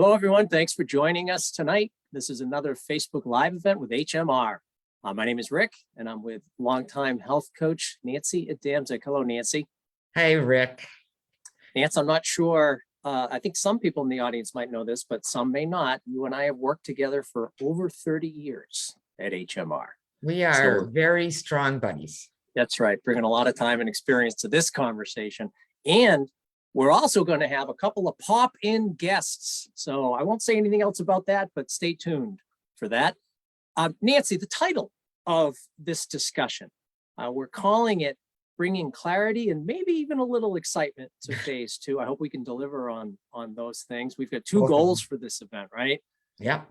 Hello, everyone. Thanks for joining us tonight. This is another Facebook Live event with HMR. My name is Rick, and I'm with longtime health coach Nancy Adamczyk. Hello, Nancy. Hey, Rick. Nancy, I'm not sure. I think some people in the audience might know this, but some may not. You and I have worked together for over 30 years at HMR. We are very strong buddies. That's right. Bringing a lot of time and experience to this conversation. And we're also going to have a couple of pop-in guests. So I won't say anything else about that, but stay tuned for that. Nancy, the title of this discussion, we're calling it Bringing Clarity and maybe even a little excitement to phase 2. I hope we can deliver on those things. We've got two goals for this event, right? Yeah.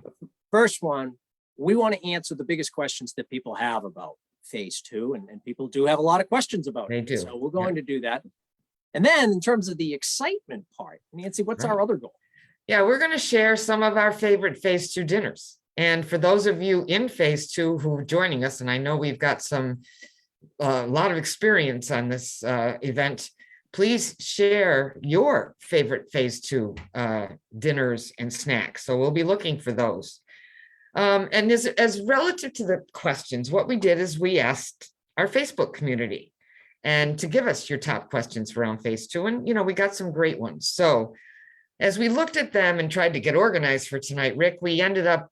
First one, we want to answer the biggest questions that people have about phase 2, and people do have a lot of questions about They it. do. So we're going to do that. And then in terms of the excitement part, Nancy, what's our other goal? Yeah, we're going to share some of our favorite phase 2 dinners. And for those of you in phase 2 who are joining us, and I know we've got a lot of experience on this event, please share your favorite phase 2 dinners and snacks. So we'll be looking for those. And as relative to the questions, what we did is we asked our Facebook community and to give us your top questions around phase 2. And, we got some great ones. So as we looked at them and tried to get organized for tonight, Rick, we ended up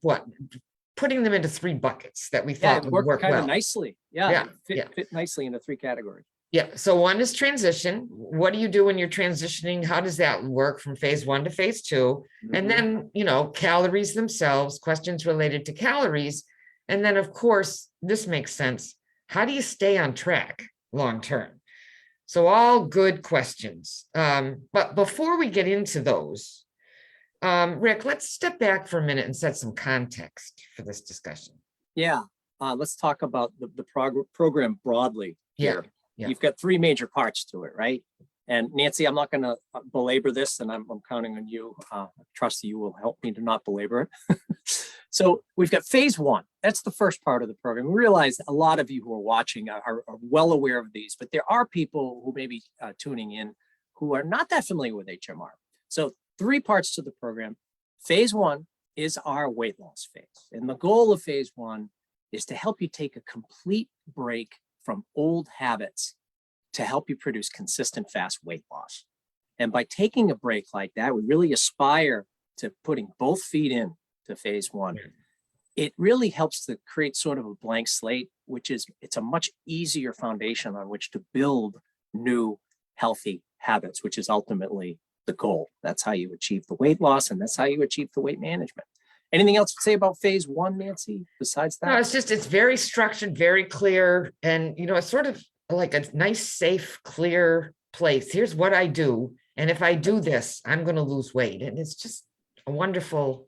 putting them into 3 buckets that we thought would work kind well. of nicely. Fit nicely into 3 categories. Yeah. So one is transition. What do you do when you're transitioning? How does that work from phase 1 to phase 2? And then, calories themselves, questions related to calories. And then, of course, this makes sense. How do you stay on track long term? So all good questions. But before we get into those, Rick, let's step back for a minute and set some context for this discussion. Yeah. Let's talk about the program broadly here. Yeah. You've got 3 major parts to it, right? And Nancy, I'm not going to belabor this, and I'm counting on you. I trust that you will help me to not belabor it. So we've got phase 1. That's the first part of the program. We realize a lot of you who are watching are well aware of these, but there are people who may be tuning in who are not that familiar with HMR. So 3 parts to the program. Phase 1 is our weight loss phase. And the goal of phase 1 is to help you take a complete break from old habits to help you produce consistent, fast weight loss. And by taking a break like that, we really aspire to putting both feet in to phase 1. It really helps to create sort of a blank slate, it's a much easier foundation on which to build new healthy habits, which is ultimately the goal. That's how you achieve the weight loss, and that's how you achieve the weight management. Anything else to say about phase 1, Nancy, besides that? No, it's very structured, very clear. And, it's sort of like a nice, safe, clear place. Here's what I do. And if I do this, I'm going to lose weight. And it's just a wonderful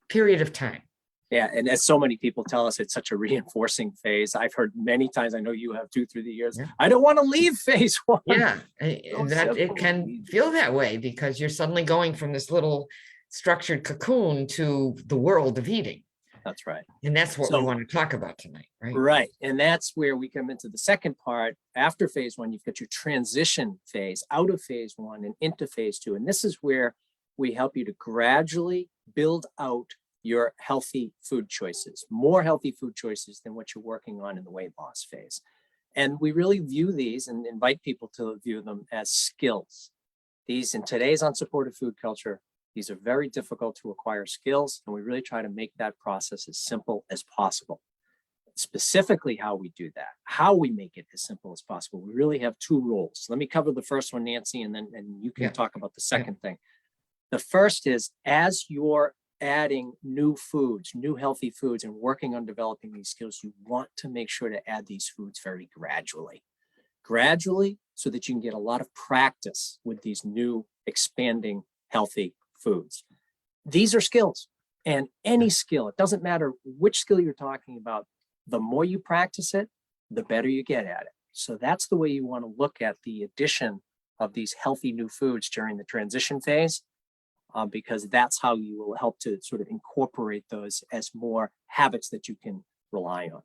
period of time. Yeah. And as so many people tell us, it's such a reinforcing phase. I've heard many times, I know you have too through the years, I don't want to leave phase 1. Yeah. It can feel that way because you're suddenly going from this little structured cocoon to the world of eating. That's right. And that's what we want to talk about tonight, right? Right. And that's where we come into the second part. After phase 1, you've got your transition phase out of phase 1 and into phase 2. And this is where we help you to gradually build out your healthy food choices, more healthy food choices than what you're working on in the weight loss phase. And we really view these and invite people to view them as skills. These, in today's unsupported food culture, these are very difficult to acquire skills, and we really try to make that process as simple as possible. Specifically how we do that, how we make it as simple as possible. We really have 2 roles. Let me cover the first one, Nancy, and you can talk about the second thing. The first is, as you're adding new foods, new healthy foods, and working on developing these skills, you want to make sure to add these foods very gradually. So that you can get a lot of practice with these new expanding healthy foods. These are skills, and any skill, it doesn't matter which skill you're talking about, the more you practice it, the better you get at it. So that's the way you want to look at the addition of these healthy new foods during the transition phase, because that's how you will help to sort of incorporate those as more habits that you can rely on.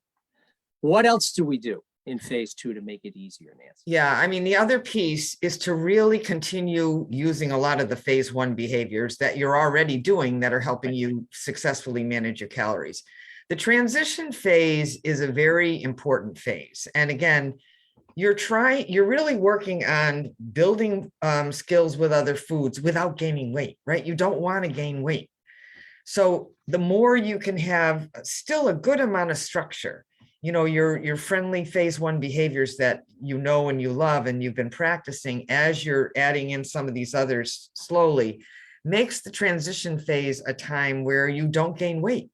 What else do we do? in phase 2 to make it easier, Nancy? Yeah, I mean, the other piece is to really continue using a lot of the phase 1 behaviors that you're already doing that are helping you successfully manage your calories. The transition phase is a very important phase. And again, you're really working on building skills with other foods without gaining weight, right? You don't want to gain weight. So the more you can have still a good amount of structure, you know, your friendly phase 1 behaviors that you know and you love and you've been practicing as you're adding in some of these others slowly, makes the transition phase a time where you don't gain weight.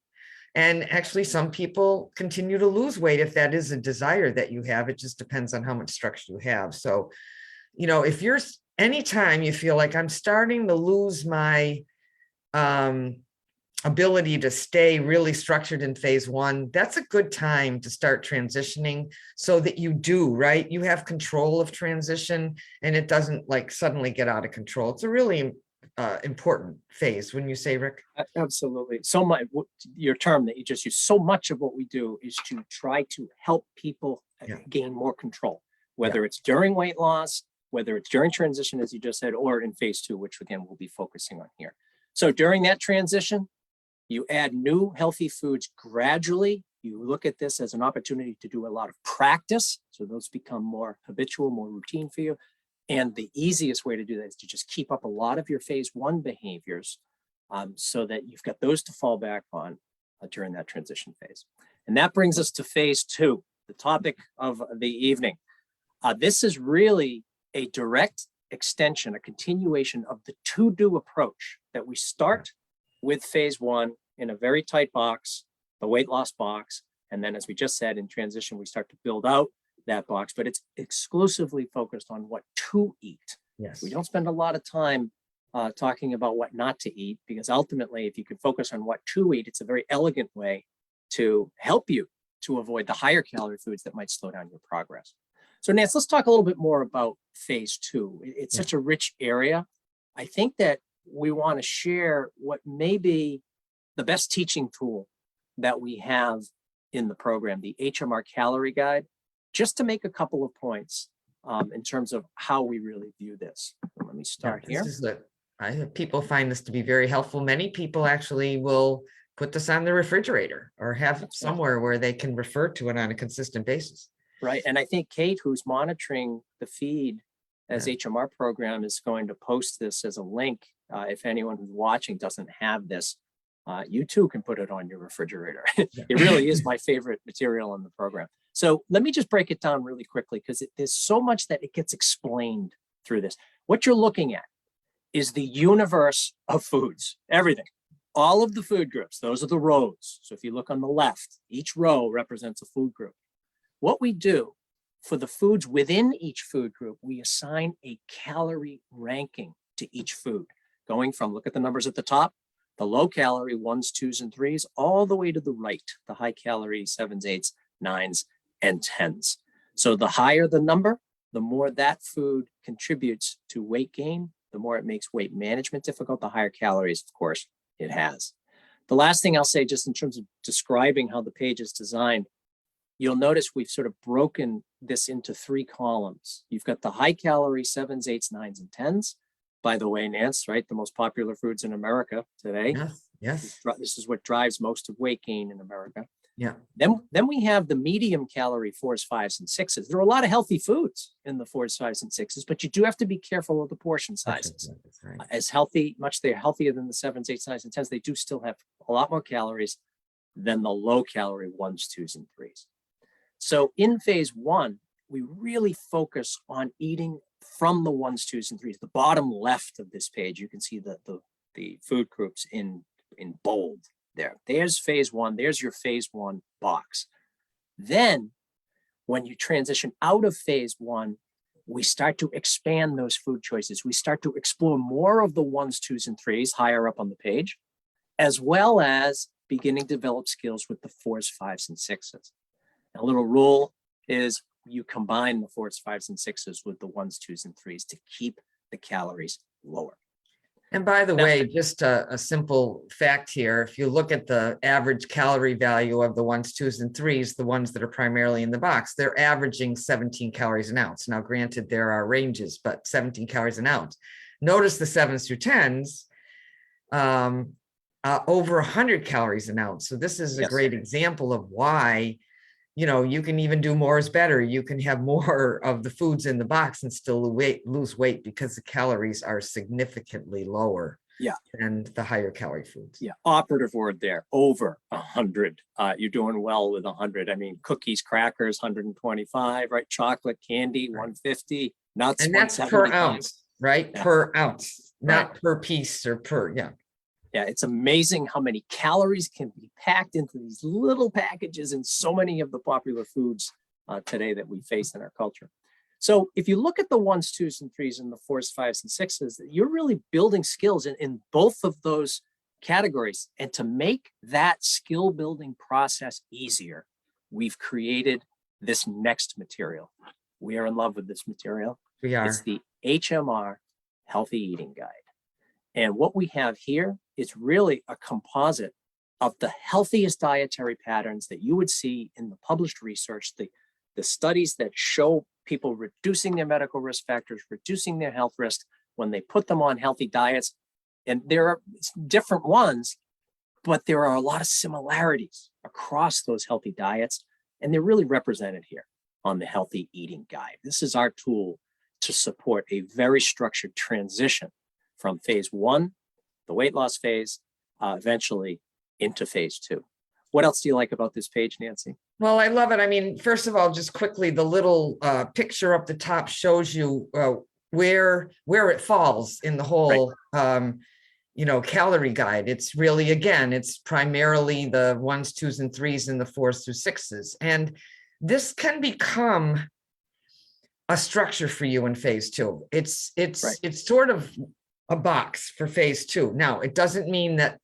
And actually, some people continue to lose weight if that is a desire that you have. It just depends on how much structure you have. So, you know, if you're anytime you feel like I'm starting to lose my ability to stay really structured in phase 1, that's a good time to start transitioning so that you do, right? You have control of transition and it doesn't like suddenly get out of control. It's a really important phase, wouldn't you say, Rick? Absolutely. So much, your term that you just used, so much of what we do is to try to help people gain more control, whether it's during weight loss, whether it's during transition, as you just said, or in phase 2, which again, we'll be focusing on here. So during that transition, you add new healthy foods gradually. You look at this as an opportunity to do a lot of practice. So those become more habitual, more routine for you. And the easiest way to do that is to just keep up a lot of your phase 1 behaviors so that you've got those to fall back on during that transition phase. And that brings us to phase 2, the topic of the evening. This is really a direct extension, a continuation of the to-do approach that we start with phase 1 in a very tight box, the weight loss box. And then as we just said, in transition, we start to build out that box, but it's exclusively focused on what to eat. Yes. We don't spend a lot of time talking about what not to eat, because ultimately, if you can focus on what to eat, it's a very elegant way to help you to avoid the higher calorie foods that might slow down your progress. So Nance, let's talk a little bit more about phase 2. It's such a rich area. I think that we want to share what may be the best teaching tool that we have in the program, the HMR Calorie Guide, just to make a couple of points in terms of how we really view this. Let me start here. I have people find this to be very helpful. Many people actually will put this on the refrigerator or have it somewhere where they can refer to it on a consistent basis. Right. And I think Kate, who's monitoring the feed as HMR program, is going to post this as a link. If anyone who's watching doesn't have this, you too can put it on your refrigerator. It really is my favorite material in the program. So let me just break it down really quickly, because there's so much that it gets explained through this. What you're looking at is the universe of foods, everything, all of the food groups. Those are the rows. So if you look on the left, each row represents a food group. What we do for the foods within each food group, we assign a calorie ranking to each food, going from, look at the numbers at the top, the low calorie 1s, 2s, and 3s, all the way to the right, the high calorie 7s, 8s, 9s, and 10s. So the higher the number, the more that food contributes to weight gain, the more it makes weight management difficult, the higher calories, of course, it has. The last thing I'll say, just in terms of describing how the page is designed, you'll notice we've sort of broken this into 3 columns. You've got the high calorie 7s, 8s, 9s, and 10s. By the way, Nance, right? The most popular foods in America today. Yes. This is what drives most of weight gain in America. Yeah. Then we have the medium calorie 4s, 5s, and 6s. There are a lot of healthy foods in the 4s, 5s, and 6s, but you do have to be careful of the portion sizes. Right. As healthy, much they're healthier than the 7s, 8s, 9s, and 10s, they do still have a lot more calories than the low calorie 1s, 2s, and 3s. So in phase 1, we really focus on eating from the 1s, 2s, and 3s. The bottom left of this page, you can see the food groups in bold there. There's phase 1. There's your phase 1 box. Then when you transition out of phase 1, we start to expand those food choices. We start to explore more of the 1s, 2s, and 3s higher up on the page, as well as beginning to develop skills with the 4s, 5s, and 6s. A little rule is you combine the 4s, 5s, and 6s with the 1s, 2s, and 3s to keep the calories lower. And by the Now- way, just a simple fact here, if you look at the average calorie value of the 1s, 2s, and 3s, the ones that are primarily in the box, they're averaging 17 calories an ounce. Now, granted, there are ranges, but 17 calories an ounce. Notice the 7s through 10s, over 100 calories an ounce. So this is a Yes. great example of why, you know, you can even do more is better. You can have more of the foods in the box and still lose weight because the calories are significantly lower Yeah. than the higher calorie foods. Yeah, operative word there, over 100. You're doing well with 100. I mean, cookies, crackers, 125, right? Chocolate, candy, 150, nuts, And that's per 175. ounce, right? Yeah. Per ounce, not Right. per piece or per, yeah. Yeah, it's amazing how many calories can be packed into these little packages in so many of the popular foods today that we face in our culture. So if you look at the 1s, 2s, and 3s, and the 4s, 5s, and 6s, you're really building skills in both of those categories. And to make that skill building process easier, we've created this next material. We are in love with this material. We are. It's the HMR Healthy Eating Guide. And what we have here is really a composite of the healthiest dietary patterns that you would see in the published research, the studies that show people reducing their medical risk factors, reducing their health risks when they put them on healthy diets. And there are different ones, but there are a lot of similarities across those healthy diets. And they're really represented here on the Healthy Eating Guide. This is our tool to support a very structured transition from phase 1, the weight loss phase, eventually into phase 2. What else do you like about this page, Nancy? Well, I love it. I mean, first of all, just quickly, the little picture up the top shows you where it falls in the whole, you know, calorie guide. It's really, again, it's primarily the 1s, 2s, and 3s, and the 4s through 6s. And this can become a structure for you in phase 2. It's sort of a box for phase 2. Now, it doesn't mean that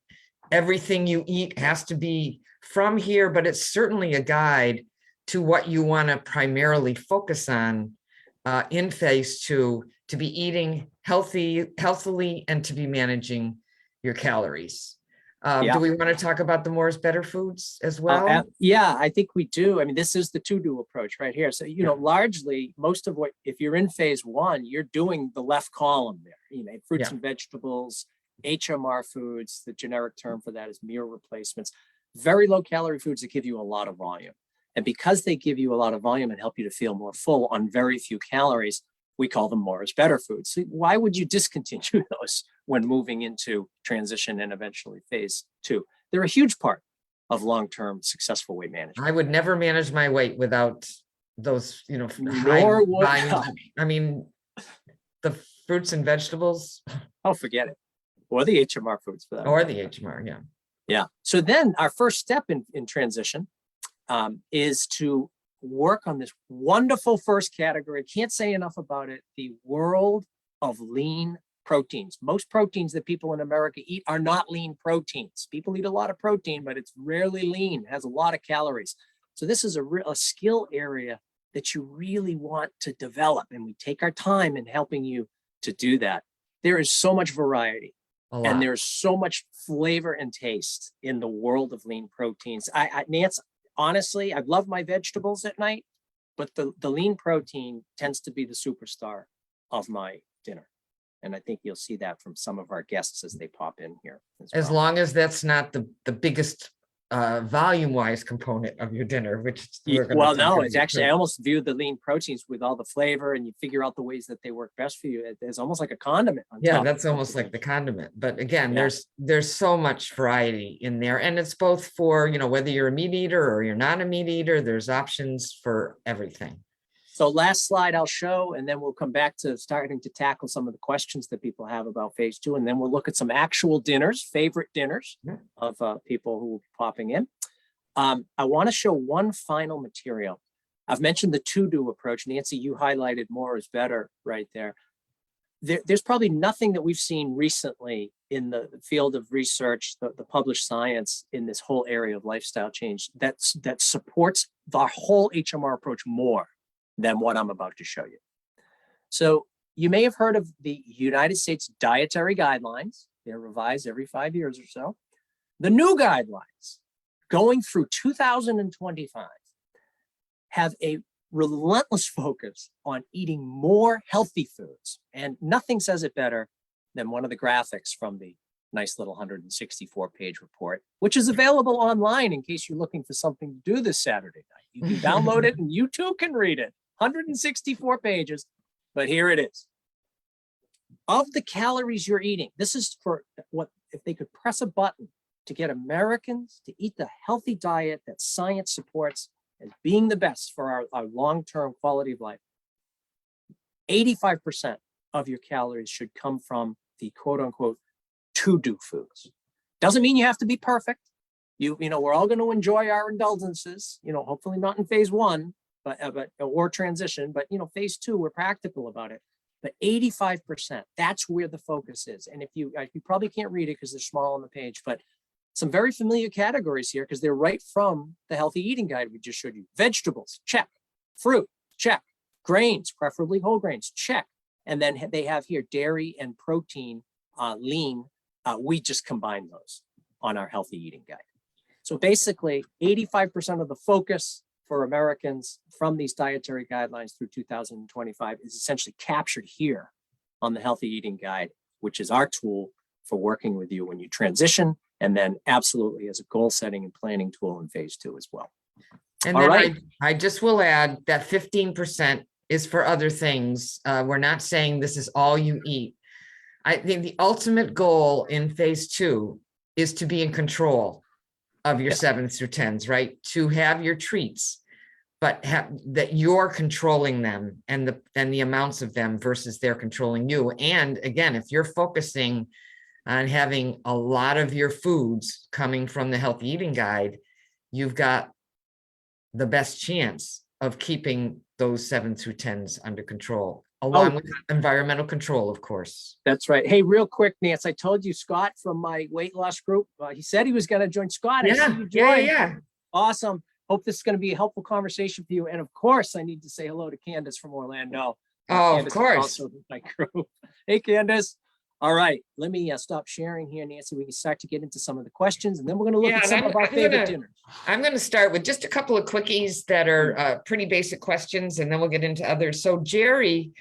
everything you eat has to be from here, but it's certainly a guide to what you want to primarily focus on in phase 2, to be eating healthily and to be managing your calories. Do we want to talk about the more is better foods as well? Yeah, I think we do. I mean, this is the to-do approach right here. So, you know, largely most of what, if you're in phase 1, you're doing the left column there, you know, fruits and vegetables, HMR foods, the generic term for that is meal replacements, very low calorie foods that give you a lot of volume. And because they give you a lot of volume and help you to feel more full on very few calories, we call them more is better foods. So why would you discontinue those when moving into transition and eventually phase 2? They're a huge part of long-term successful weight management. I would never manage my weight without those, you know, Nor would I mean, the fruits and vegetables. Oh, forget it. Or the HMR foods for that. Or the HMR, yeah. Yeah. So then our first step in transition is to work on this wonderful first category. Can't say enough about it. The world of lean proteins. Most proteins that people in America eat are not lean proteins. People eat a lot of protein, but it's rarely lean, has a lot of calories. So this is a skill area that you really want to develop. And we take our time in helping you to do that. There is so much variety. And there's so much flavor and taste in the world of lean proteins. Nance, honestly, I love my vegetables at night, but the lean protein tends to be the superstar of my dinner. And I think you'll see that from some of our guests as they pop in here. As long as that's not the biggest volume-wise component of your dinner, which well, no, it's actually, I almost view the lean proteins with all the flavor and you figure out the ways that they work best for you. It's almost like a condiment. Yeah, that's almost like the condiment. But again, there's so much variety in there. And it's both for, you know, whether you're a meat eater or you're not a meat eater, there's options for everything. So last slide I'll show, and then we'll come back to starting to tackle some of the questions that people have about phase 2. And then we'll look at some actual dinners, favorite dinners of people who will be popping in. I want to show one final material. I've mentioned the to-do approach. Nancy, you highlighted more is better right there. There's probably nothing that we've seen recently in the field of research, the published science in this whole area of lifestyle change that supports the whole HMR approach more than what I'm about to show you. So you may have heard of the United States dietary guidelines. They're revised every 5 years or so. The new guidelines going through 2025 have a relentless focus on eating more healthy foods. And nothing says it better than one of the graphics from the nice little 164-page report, which is available online in case you're looking for something to do this Saturday night. You can download it and you too can read it. 164 pages, but here it is. Of the calories you're eating, this is for what, if they could press a button to get Americans to eat the healthy diet that science supports as being the best for our long-term quality of life, 85% of your calories should come from the quote unquote to-do foods. Doesn't mean you have to be perfect. You know, we're all going to enjoy our indulgences, you know, hopefully not in phase one, but or transition, but you know, phase two, we're practical about it. But 85%, that's where the focus is. And if you probably can't read it because they're small on the page, but some very familiar categories here because they're right from the healthy eating guide we just showed you. Vegetables, check. Fruit, check. Grains, preferably whole grains, check. And then they have here dairy and protein, lean. We just combine those on our healthy eating guide. So basically 85% of the focus for Americans from these dietary guidelines through 2025 is essentially captured here on the healthy eating guide, which is our tool for working with you when you transition, and then absolutely as a goal setting and planning tool in phase two as well. And All then right. I just will add that 15% is for other things. We're not saying this is all you eat. I think the ultimate goal in phase two is to be in control of your 7s through 10s, right? To have your treats, but that you're controlling them and the amounts of them versus they're controlling you. And again, if you're focusing on having a lot of your foods coming from the healthy eating guide, you've got the best chance of keeping those 7s through 10s under control, along with environmental control, of course. That's right. Hey, real quick, Nance, I told you Scott from my weight loss group, he said he was going to join. Scott, I see you joined. Yeah. Awesome. Hope this is going to be a helpful conversation for you. And of course, I need to say hello to Candace from Orlando. Oh, Candace of course. Also in my group. Hey, Candace. All right, let me stop sharing here, Nancy. We can start to get into some of the questions, and then we're going to look at some of our favorite dinners. I'm going to start with just a couple of quickies that are pretty basic questions, and then we'll get into others. So Jerry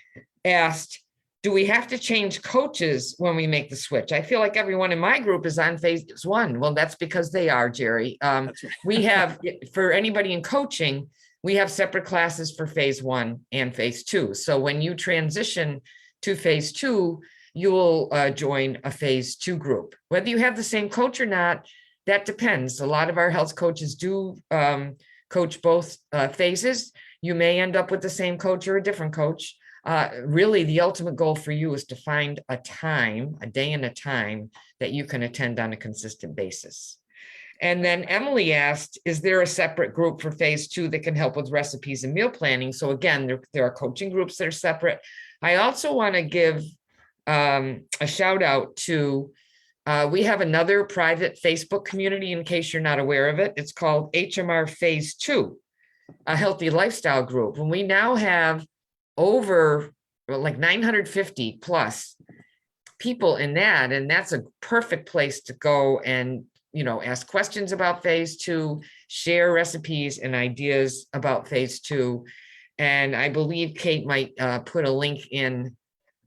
asked, do we have to change coaches when we make the switch? I feel like everyone in my group is on phase one. Well, that's because they are, Jerry. That's right. We have, for anybody in coaching, we have separate classes for phase one and phase two. So when you transition to phase two, you will join a phase two group. Whether you have the same coach or not, that depends. A lot of our health coaches do coach both phases. You may end up with the same coach or a different coach. Really, the ultimate goal for you is to find a time, a day and a time that you can attend on a consistent basis. And then Emily asked, is there a separate group for phase two that can help with recipes and meal planning? So again, there are coaching groups that are separate. I also want to give a shout out to, we have another private Facebook community in case you're not aware of it. It's called HMR Phase 2, a healthy lifestyle group. And we now have over like 950 plus people in that. And that's a perfect place to go and, you know, ask questions about phase two, share recipes and ideas about phase two. And I believe Kate might put a link in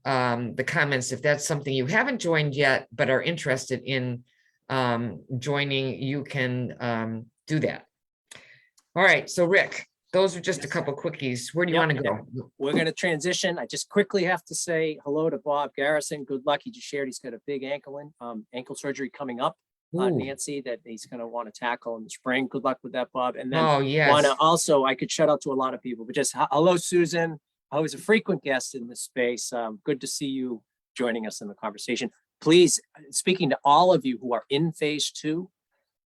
the comments if that's something you haven't joined yet but are interested in joining. You can do that. All right, so Rick, those are just a couple quickies. Where do you want to go? We're going to transition. I just quickly have to say hello to Bob Garrison. Good luck. He just shared he's got a big ankle surgery coming up, Nancy, that he's going to want to tackle in the spring. Good luck with that, Bob. And then want to also, I could shout out to a lot of people, but just hello, Susan. I was a frequent guest in this space. Good to see you joining us in the conversation. Please, speaking to all of you who are in phase two,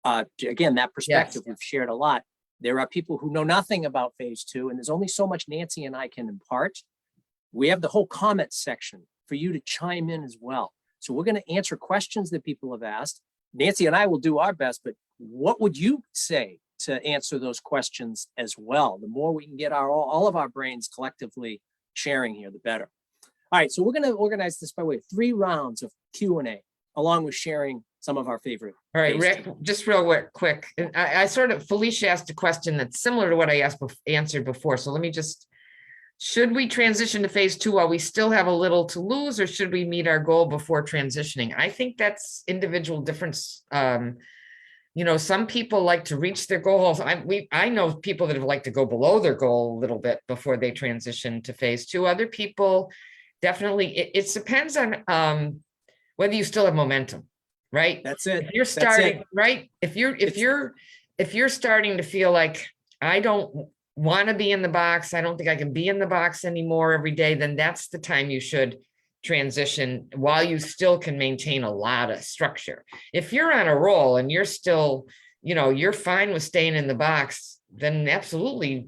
again, that perspective we've shared a lot. There are people who know nothing about phase two, and there's only so much Nancy and I can impart. We have the whole comment section for you to chime in as well. So we're going to answer questions that people have asked. Nancy and I will do our best, but what would you say to answer those questions as well? The more we can get all of our brains collectively sharing here, the better. All right, so we're going to organize this by way of 3 rounds of Q&A, along with sharing some of our favorite. All right, Rick, just real quick. And I sort of, Felicia asked a question that's similar to what I answered before. So let me just, should we transition to phase 2 while we still have a little to lose, or should we meet our goal before transitioning? I think that's individual difference. You know, some people like to reach their goals. I know people that have liked to go below their goal a little bit before they transition to phase 2. Other people definitely, it depends on whether you still have momentum, right? That's it. If you're starting, right? If you're starting to feel like, I don't want to be in the box, I don't think I can be in the box anymore every day, then that's the time you should transition while you still can maintain a lot of structure. If you're on a roll and you're still, you know, you're fine with staying in the box, then absolutely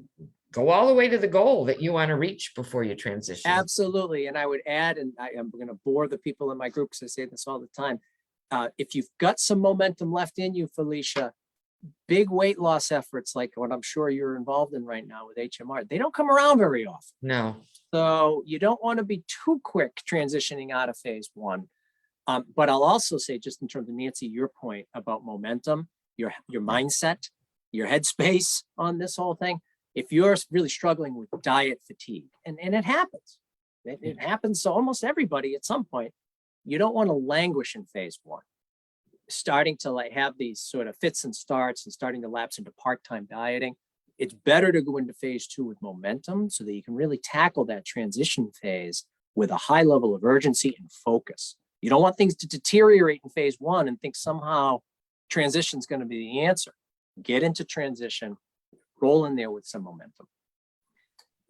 go all the way to the goal that you want to reach before you transition. Absolutely. And I would add, and I am going to bore the people in my group because I say this all the time. If you've got some momentum left in you, Felicia, big weight loss efforts like what I'm sure you're involved in right now with HMR, they don't come around very often. No. So you don't want to be too quick transitioning out of phase 1. But I'll also say, just in terms of Nancy, your point about momentum, your mindset, your headspace on this whole thing, if you're really struggling with diet fatigue, and it happens, it happens to almost everybody at some point, you don't want to languish in phase 1. Starting to like have these sort of fits and starts and starting to lapse into part-time dieting, it's better to go into phase 2 with momentum so that you can really tackle that transition phase with a high level of urgency and focus. You don't want things to deteriorate in phase 1 and think somehow transition is going to be the answer. Get into transition, roll in there with some momentum.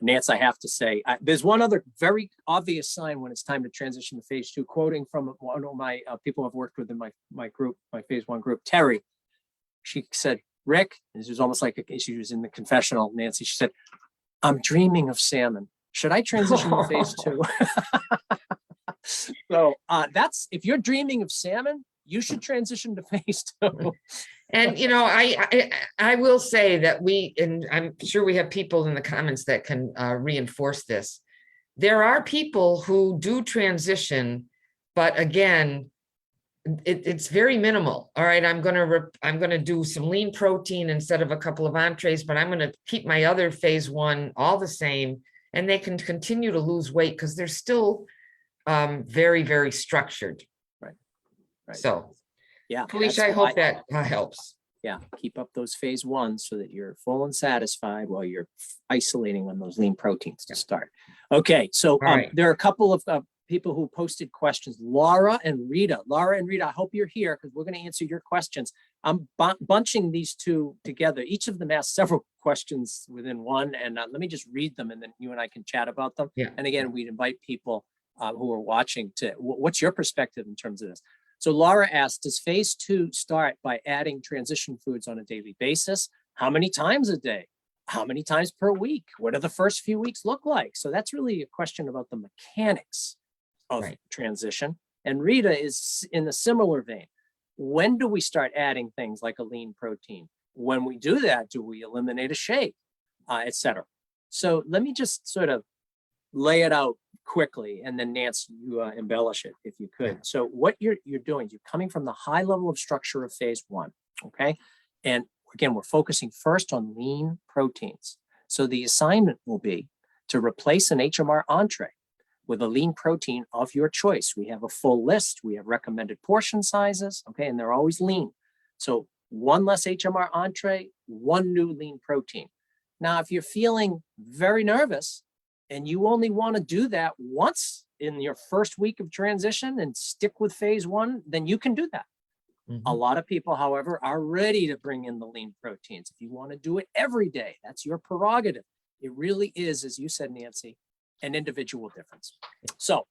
Nance, I have to say, there's one other very obvious sign when it's time to transition to phase 2, quoting from one of my people I've worked with in my group, my phase 1 group, Terry. She said, Rick, this was almost like she was in the confessional, Nancy, she said, I'm dreaming of salmon. Should I transition to phase 2? So that's, if you're dreaming of salmon, you should transition to phase 2. And, you know, I will say that and I'm sure we have people in the comments that can reinforce this. There are people who do transition, but again, it's very minimal. All right, I'm gonna do some lean protein instead of a couple of entrees, but I'm gonna keep my other phase 1 all the same, and they can continue to lose weight because they're still very, very structured. Right. So, yeah, Felicia, I hope that helps. Yeah, keep up those phase 1s so that you're full and satisfied while you're isolating on those lean proteins to start. Okay, so there are a couple of people who posted questions. Laura and Rita, I hope you're here because we're going to answer your questions. I'm bunching these two together. Each of them asked several questions within one, and let me just read them and then you and I can chat about them. Yeah. And again, we'd invite people who are watching to, what's your perspective in terms of this? So Laura asked, does phase 2 start by adding transition foods on a daily basis? How many times a day? How many times per week? What do the first few weeks look like? So that's really a question about the mechanics of transition. And Rita is in a similar vein. When do we start adding things like a lean protein? When we do that, do we eliminate a shake, et cetera? So let me just sort of lay it out quickly, and then Nance, you embellish it if you could. So what you're doing, you're coming from the high level of structure of phase 1, okay? And again, we're focusing first on lean proteins. So the assignment will be to replace an HMR entree with a lean protein of your choice. We have a full list. We have recommended portion sizes, okay? And they're always lean. So 1 less HMR entree, 1 new lean protein. Now, if you're feeling very nervous and you only want to do that once in your first week of transition and stick with phase 1, then you can do that. Mm-hmm. A lot of people, however, are ready to bring in the lean proteins. If you want to do it every day, that's your prerogative. It really is, as you said, Nancy, an individual difference. So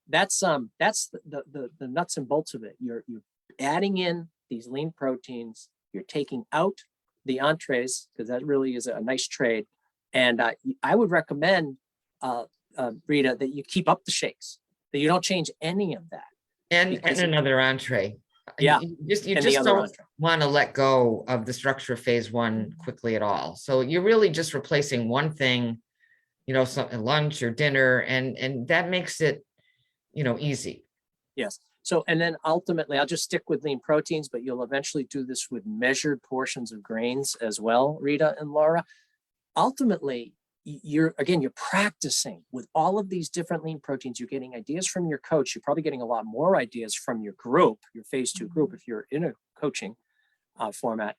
that's the nuts and bolts of it. You're adding in these lean proteins. You're taking out the entrees because that really is a nice trade. And I would recommend, Rita, that you keep up the shakes, that you don't change any of that. And another entree. Yeah. You just don't want to let go of the structure of phase 1 quickly at all. So you're really just replacing one thing, you know, lunch or dinner, and that makes it easy. Yes. So, and then ultimately, I'll just stick with lean proteins, but you'll eventually do this with measured portions of grains as well, Rita and Laura. Ultimately, you're practicing with all of these different lean proteins. You're getting ideas from your coach. You're probably getting a lot more ideas from your group, your phase 2 group, if you're in a coaching format.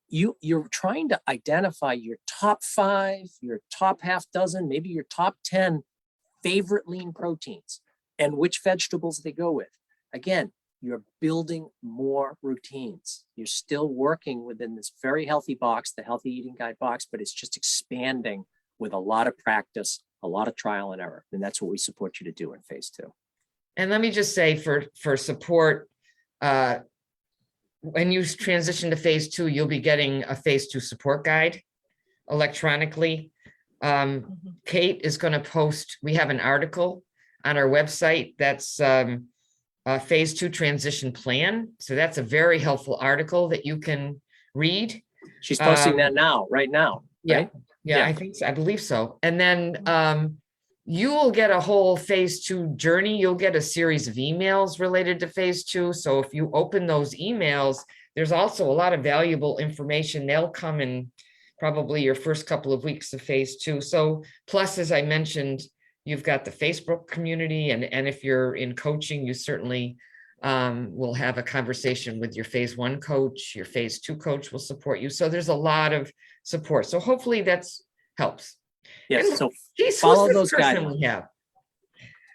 You're trying to identify your top 5, your top half dozen, maybe your top 10 favorite lean proteins and which vegetables they go with. Again, you're building more routines. You're still working within this very healthy box, the healthy eating guide box, but it's just expanding with a lot of practice, a lot of trial and error. And that's what we support you to do in phase 2. And let me just say for support, when you transition to phase 2, you'll be getting a phase 2 support guide electronically. Kate is going to post, we have an article on our website that's phase 2 transition plan. So that's a very helpful article that you can read. She's posting that now, right now. Yeah. Right? Yeah, I think so. I believe so. And then you will get a whole phase 2 journey. You'll get a series of emails related to phase 2. So if you open those emails, there's also a lot of valuable information. They'll come in probably your first couple of weeks of phase 2. So plus, as I mentioned, you've got the Facebook community, and if you're in coaching, you certainly will have a conversation with your phase 1 coach. Your phase 2 coach will support you. So there's a lot of support. So hopefully that's helps. Yes. And So geez, follow who's this those person guidelines. we have?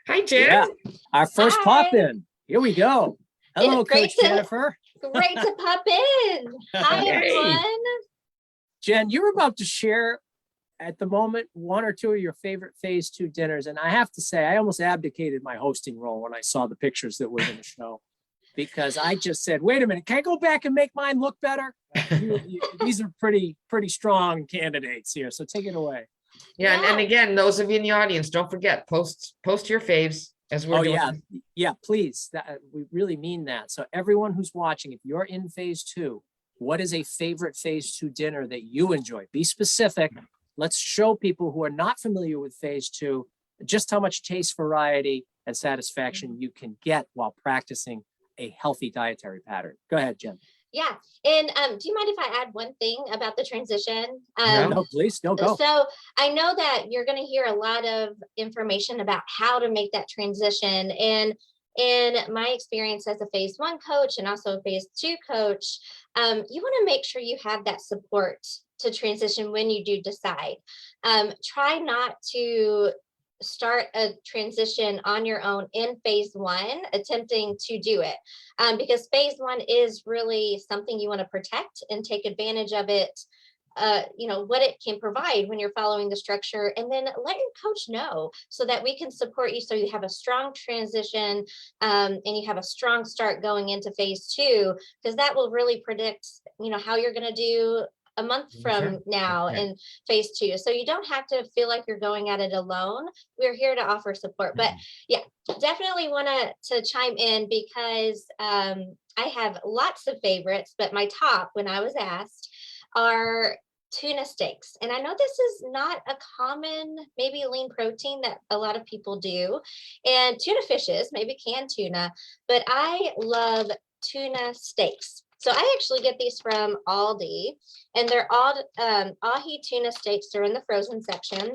Hi, Jen. Yeah, our first Hi. pop in. Here we go. Hello, It's great Coach to- Jennifer. Great to pop in. Hi, Yay. everyone. Jen, you're about to share at the moment 1 or 2 of your favorite phase 2 dinners. And I have to say, I almost abdicated my hosting role when I saw the pictures that were going to show, because I just said, wait a minute, can I go back and make mine look better? These are pretty strong candidates here. So take it away. Yeah, and again, those of you in the audience, don't forget, post your faves as we're doing. Yeah, please. We really mean that. So everyone who's watching, if you're in phase 2, what is a favorite phase 2 dinner that you enjoy? Be specific. Let's show people who are not familiar with phase 2 just how much taste, variety, and satisfaction you can get while practicing a healthy dietary pattern. Go ahead, Jen. Yeah. And do you mind if I add one thing about the transition? No. No, please, don't go. So I know that you're going to hear a lot of information about how to make that transition. And in my experience as a phase 1 coach and also a phase 2 coach, you want to make sure you have that support to transition when you do decide. Try not to start a transition on your own in phase 1, attempting to do it, because phase 1 is really something you want to protect and take advantage of it. What it can provide when you're following the structure, and then let your coach know so that we can support you so you have a strong transition and you have a strong start going into phase 2, because that will really predict how you're going to do a month from now in phase 2. So you don't have to feel like you're going at it alone. We're here to offer support. But yeah, definitely want to chime in, because I have lots of favorites, but my top, when I was asked, are tuna steaks. And I know this is not a common, maybe lean protein that a lot of people do. And tuna fishes, maybe canned tuna, but I love tuna steaks. So I actually get these from Aldi, and they're all ahi tuna steaks. They're in the frozen section.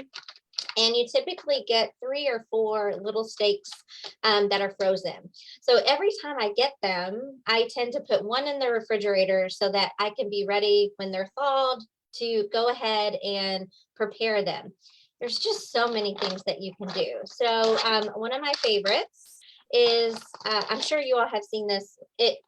And you typically get 3 or 4 little steaks that are frozen. So every time I get them, I tend to put one in the refrigerator so that I can be ready when they're thawed to go ahead and prepare them. There's just so many things that you can do. So one of my favorites is, I'm sure you all have seen this.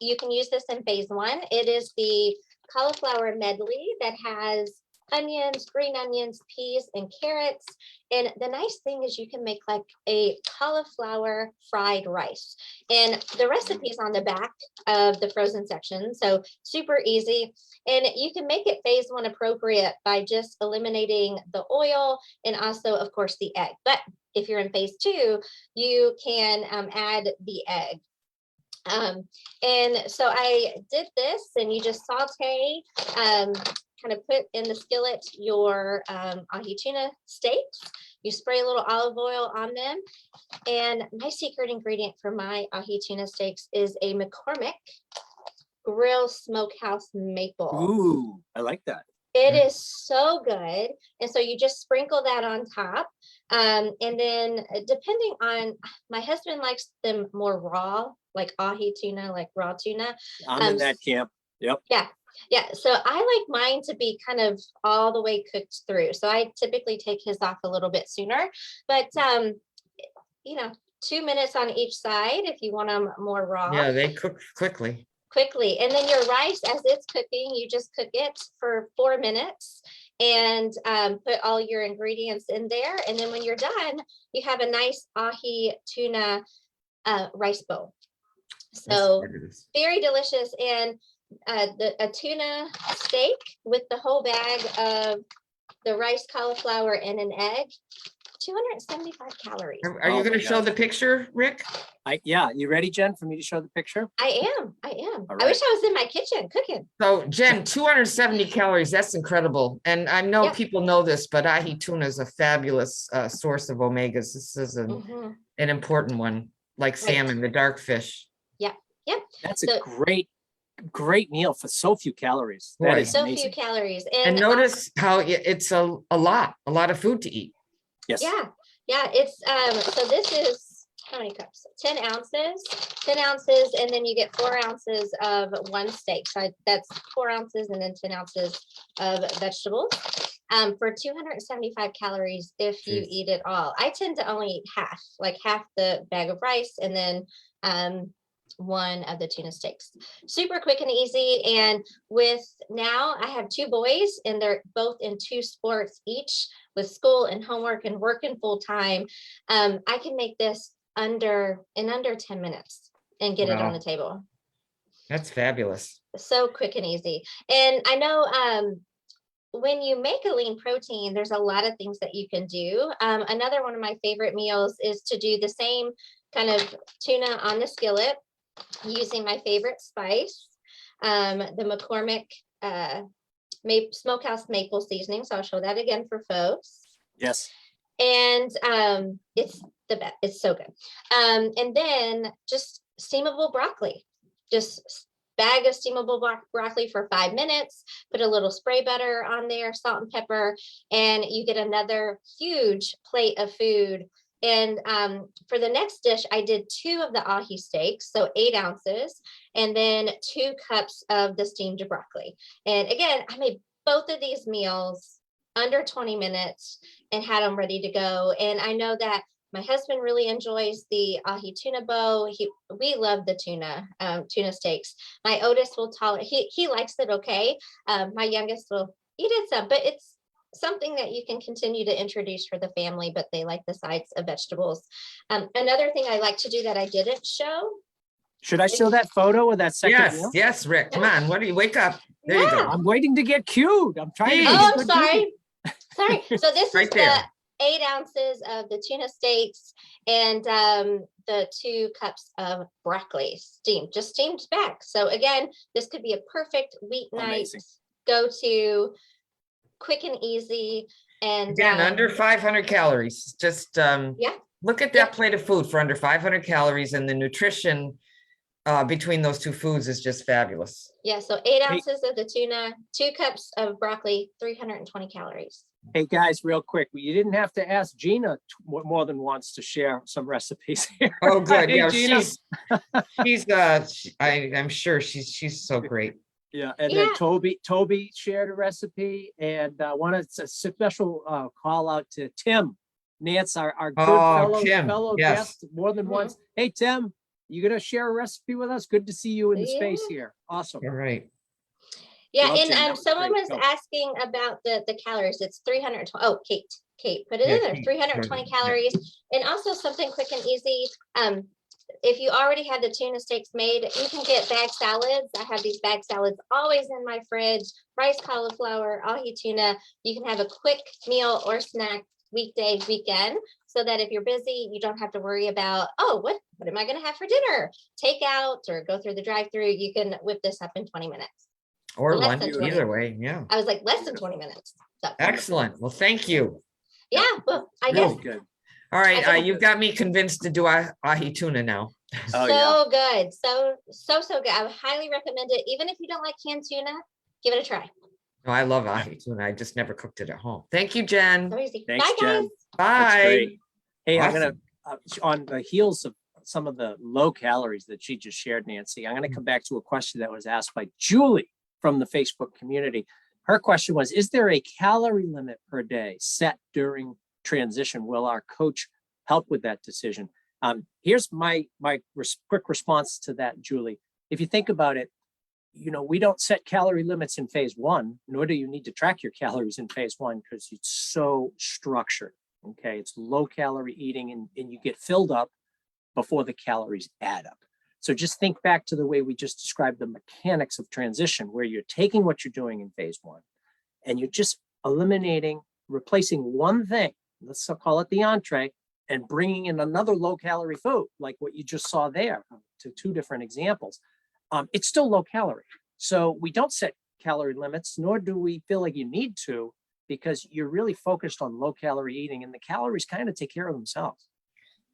You can use this in phase 1. It is the cauliflower medley that has onions, green onions, peas, and carrots. And the nice thing is you can make like a cauliflower fried rice. And the recipe is on the back of the frozen section. So super easy. And you can make it phase 1 appropriate by just eliminating the oil and also, of course, the egg. But if you're in phase 2, you can add the egg. And so I did this, and you just saute, kind of put in the skillet your ahi tuna steaks. You spray a little olive oil on them. And my secret ingredient for my ahi tuna steaks is a McCormick grill smokehouse maple. Ooh, I like that. It is so good. And so you just sprinkle that on top. And then depending on, my husband likes them more raw, like ahi tuna, like raw tuna. I'm in that camp. Yep. Yeah. Yeah. So I like mine to be kind of all the way cooked through. So I typically take his off a little bit sooner, but 2 minutes on each side if you want them more raw. Yeah, they cook quickly. And then your rice, as it's cooking, you just cook it for 4 minutes and put all your ingredients in there. And then when you're done, you have a nice ahi tuna rice bowl. So very delicious. And a tuna steak with the whole bag of the rice, cauliflower, and an egg, 275 calories. Are you going to show the picture, Rick? Yeah, you ready, Jen, for me to show the picture? I am. All I right. wish I was in my kitchen cooking. So Jen, 270 calories, that's incredible. And I know Yep. people know this, but ahi tuna is a fabulous source of omegas. This is an important one, like salmon, the dark fish. Yep. That's a great meal for so few calories. That Boy. is So amazing. few calories. And notice how it's a lot of food to eat. Yes. Yeah. It's so this is how many cups? 10 ounces, and then you get 4 ounces of one steak. So that's 4 ounces and then 10 ounces of vegetables. For 275 calories if you eat it all. I tend to only eat half the bag of rice, and then one of the tuna steaks. Super quick and easy. And now I have 2 boys, and they're both in 2 sports each, with school and homework and working full time. I can make this under 10 minutes and get it on the table. That's fabulous. So quick and easy. And I know when you make a lean protein, there's a lot of things that you can do. Another one of my favorite meals is to do the same kind of tuna on the skillet using my favorite spice, the McCormick smokehouse maple seasoning. So I'll show that again for folks. Yes. And it's the best. It's so good. And then just steamable broccoli. Just bag of steamable broccoli for 5 minutes. Put a little spray butter on there, salt and pepper, and you get another huge plate of food. And for the next dish, I did 2 of the ahi steaks, so 8 ounces, and then 2 cups of the steamed broccoli. And again, I made both of these meals under 20 minutes and had them ready to go. And I know that my husband really enjoys the ahi tuna bow. We love the tuna steaks. My oldest will tolerate, he likes it okay. My youngest will eat it some, but it's something that you can continue to introduce for the family, but they like the sides of vegetables. Another thing I like to do that I didn't show. Should I show that photo of that second meal? Yes, Rick. Come on. What do you wake up? There you go. I'm waiting to get cued. I'm trying to. Oh, I'm sorry. Sorry. So this Right is there. the 8 ounces of the tuna steaks and the 2 cups of broccoli just steamed back. So again, this could be a perfect weeknight Amazing. go-to, quick and easy. And Again, under 500 calories. Just look at that plate of food for under 500 calories, and the nutrition between those 2 foods is just fabulous. Yeah, so 8 ounces of the tuna, 2 cups of broccoli, 320 calories. Hey guys, real quick, you didn't have to ask Gina more than once to share some recipes here. Oh, good. Hey, Yeah, Gina. I'm sure she's so great. Yeah, and then Toby shared a recipe, and wanted a special call out to Tim Nance, our good fellow yes. guest more than once. Hey Tim, you gonna share a recipe with us? Good to see you in the space here. Awesome. All right. Yeah, Love Jen. That and was someone great. was Go. asking about the calories. It's 320. Oh, Kate, put it in there. Kate. 320 calories. And also something quick and easy. If you already have the tuna steaks made, you can get bag salads. I have these bag salads always in my fridge. Rice, cauliflower, ahi tuna. You can have a quick meal or snack weekday, weekend, so that if you're busy, you don't have to worry about, oh, what am I going to have for dinner? Take out or go through the drive-through. You can whip this up in 20 minutes. Or Less lunch, than 20. either way. Yeah. I was like less than 20 minutes. So. Excellent. Well, thank you. Yeah, well, I guess Really good. All right, I think- you've got me convinced to do ahi tuna now. Oh, yeah. so good. So good. I would highly recommend it. Even if you don't like canned tuna, give it a try. Oh, I love ahi tuna. I just never cooked it at home. Thank you, Jen. So easy. Thanks, Bye, guys. Jen. That's Bye. great. Hey, I'm Awesome. gonna on the heels of some of the low calories that she just shared, Nancy, I'm gonna come back to a question that was asked by Julie from the Facebook community. Her question was, is there a calorie limit per day set during transition? Will our coach help with that decision? Here's my quick response to that, Julie. If you think about it, we don't set calorie limits in phase one, nor do you need to track your calories in phase one because it's so structured. Okay, it's low calorie eating and you get filled up before the calories add up. So just think back to the way we just described the mechanics of transition, where you're taking what you're doing in phase one and you're just eliminating, replacing one thing, let's call it the entree, and bringing in another low calorie food, like what you just saw there, to two different examples. It's still low calorie. So we don't set calorie limits, nor do we feel like you need to, because you're really focused on low calorie eating and the calories kind of take care of themselves.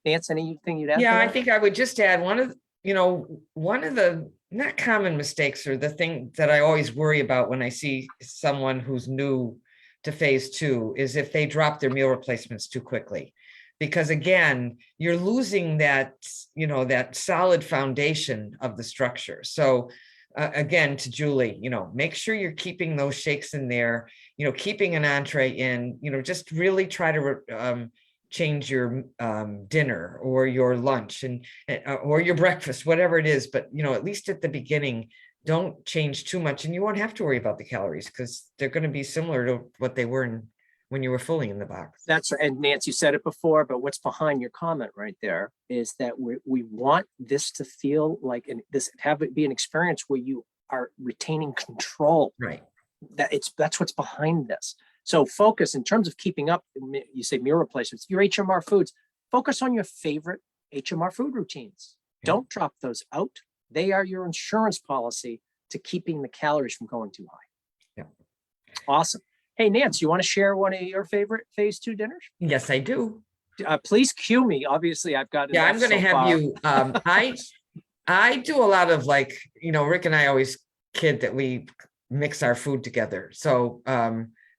Nance, anything you'd add? Yeah, to I that? think I would just add one of the not common mistakes, or the thing that I always worry about when I see someone who's new to phase two, is if they drop their meal replacements too quickly. Because again, you're losing that solid foundation of the structure. So again, to Julie, make sure you're keeping those shakes in there, keeping an entree in, just really try to change your dinner or your lunch or your breakfast, whatever it is. But, at least at the beginning, don't change too much, and you won't have to worry about the calories because they're going to be similar to what they were when you were fully in the box. That's right. And Nancy said it before, but what's behind your comment right there is that we want this to feel like, have it be an experience where you are retaining control. Right. That's what's behind this. So focus in terms of keeping up. You say meal replacements, your HMR foods, focus on your favorite HMR food routines. Yeah. Don't drop those out. They are your insurance policy to keeping the calories from going too high. Yeah. Awesome. Hey, Nance, you want to share one of your favorite phase two dinners? Yes, I do. Please cue me. Obviously, I've got. Yeah, I'm going to have you. I do a lot of Rick and I always kid that we mix our food together. So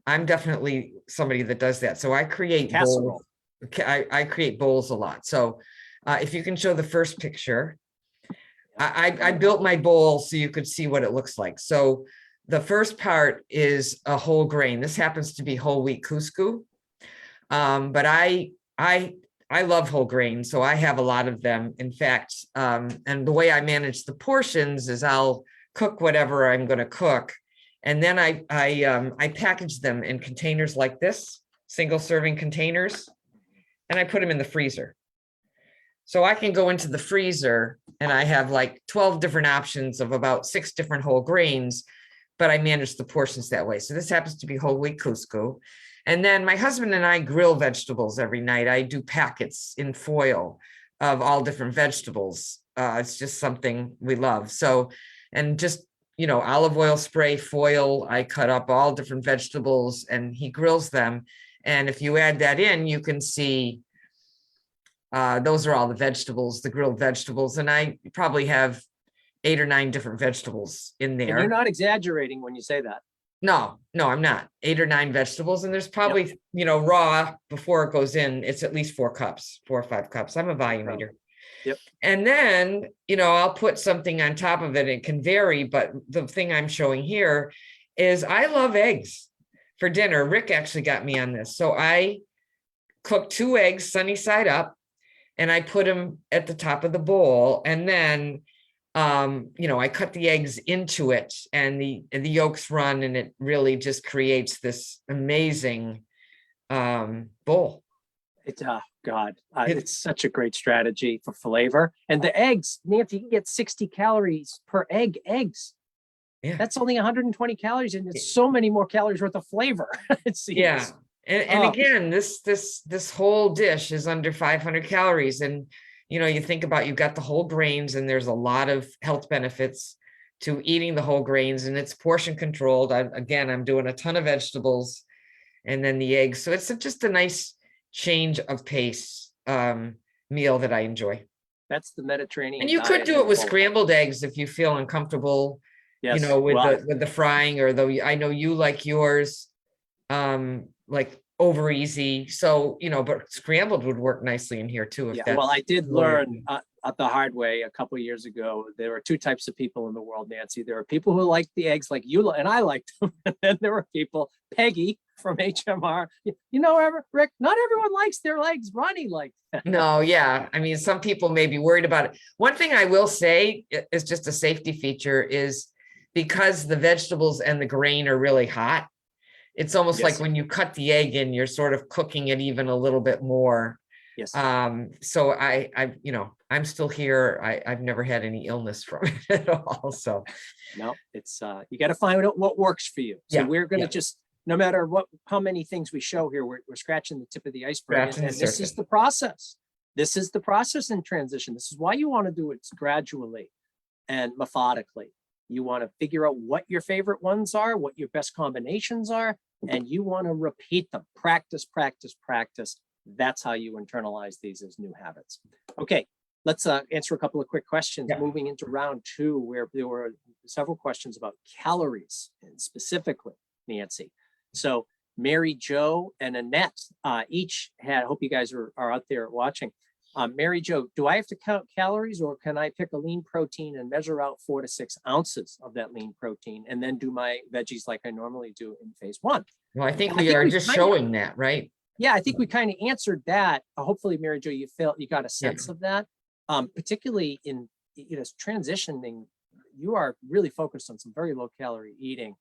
I'm definitely somebody that does that. So I create bowls. I create bowls a lot. So if you can show the first picture, I built my bowl so you could see what it looks like. So the first part is a whole grain. This happens to be whole wheat couscous. But I love whole grain, so I have a lot of them. In fact, and the way I manage the portions is I'll cook whatever I'm going to cook, and then I package them in containers like this, single serving containers, and I put them in the freezer. So I can go into the freezer and I have like 12 different options of about 6 different whole grains, but I manage the portions that way. So this happens to be whole wheat couscous. And then my husband and I grill vegetables every night. I do packets in foil of all different vegetables. It's just something we love. So, and just, olive oil spray, foil, I cut up all different vegetables and he grills them. And if you add that in, you can see those are all the vegetables, the grilled vegetables. And I probably have 8 or 9 different vegetables in there. And you're not exaggerating when you say that. No, I'm not. 8 or 9 vegetables. And there's probably, raw before it goes in, it's at least 4 or 5 cups. I'm a volume eater. Yep. And then, I'll put something on top of it. It can vary, but the thing I'm showing here is I love eggs for dinner. Rick actually got me on this. So I cook 2 eggs sunny side up and I put them at the top of the bowl. And then I cut the eggs into it and the yolks run, and it really just creates this amazing bowl. It's such a great strategy for flavor. And the eggs, Nancy, you can get 60 calories per eggs. Yeah. That's only 120 calories, and it's so many more calories worth of flavor. It seems. Yeah. And again, this whole dish is under 500 calories. And you think about, you've got the whole grains, and there's a lot of health benefits to eating the whole grains, and it's portion controlled. I'm doing a ton of vegetables, and then the eggs. So it's just a nice change of pace meal that I enjoy. That's the Mediterranean. And you could diet do it with in full. scrambled eggs if you feel uncomfortable, you Yes. know, with well, the frying, or though I know you like yours like over easy. So, you know, but scrambled would work nicely in here too. If yeah. that's Well, I did what you're learn doing. the hard way a couple of years ago. There are two types of people in the world, Nancy. There are people who like the eggs like you, and I liked them. And then there were people, Peggy from HMR. You know, Rick, not everyone likes their eggs. Ronnie liked them. No, yeah. I mean, some people may be worried about it. One thing I will say is just a safety feature is because the vegetables and the grain are really hot, it's almost Yes. like when you cut the egg in, you're sort of cooking it even a little bit more. Yes. So you know, I'm still here. I've never had any illness from it at all. So No, it's you got to find out what works for you. So Yeah, we're going to yeah. just, no matter how many things we show here, we're scratching the tip of the iceberg. Scratching And the this is surface. the process. This is the process in transition. This is why you want to do it gradually and methodically. You want to figure out what your favorite ones are, what your best combinations are, and you want to repeat them. Practice, practice, practice. That's how you internalize these as new habits. Okay, let's answer a couple of quick questions. Yeah. Moving into round two, where there were several questions about calories, and specifically, Nancy. So Mary Jo and Annette each had, I hope you guys are out there watching. Mary Jo, do I have to count calories, or can I pick a lean protein and measure out 4 to 6 ounces of that lean protein and then do my veggies like I normally do in phase one? well, I think And I we think are we just kinda- showing that, right? Yeah, I think we kind of answered that. Hopefully, Mary Jo, you got a sense of that. Particularly in, you know, transitioning, you are really focused on some very low calorie eating,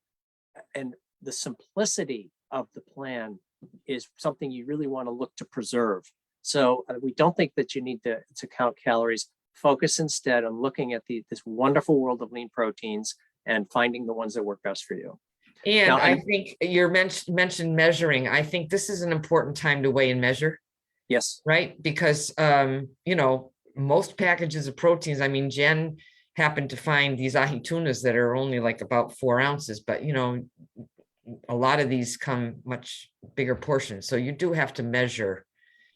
and the simplicity of the plan is something you really want to look to preserve. So we don't think that you need to count calories. Focus instead on looking at this wonderful world of lean proteins and finding the ones that work best for you. And Now, I think you mentioned measuring. I think this is an important time to weigh and measure, Yes. right? Because, you know, most packages of proteins, I mean, Jen happened to find these ahi tunas that are only like about 4 ounces, but, you know, a lot of these come much bigger portions. So you do have to measure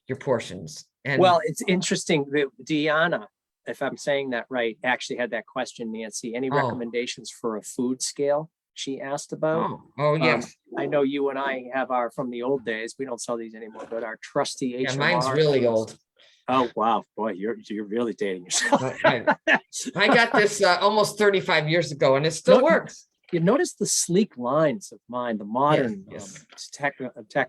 your portions. And Well, it's interesting that Deanna, if I'm saying that right, actually had that question, Nancy. Any Oh. recommendations for a food scale? She asked about. oh yes. I know you and I have our, from the old days, we don't sell these anymore, but our trusty Yeah, HMR. mine's really old. Oh, wow. Boy, you're really dating yourself. I got this almost 35 years ago, and it still No, works. You notice the sleek lines of mine, the modern yes. tech.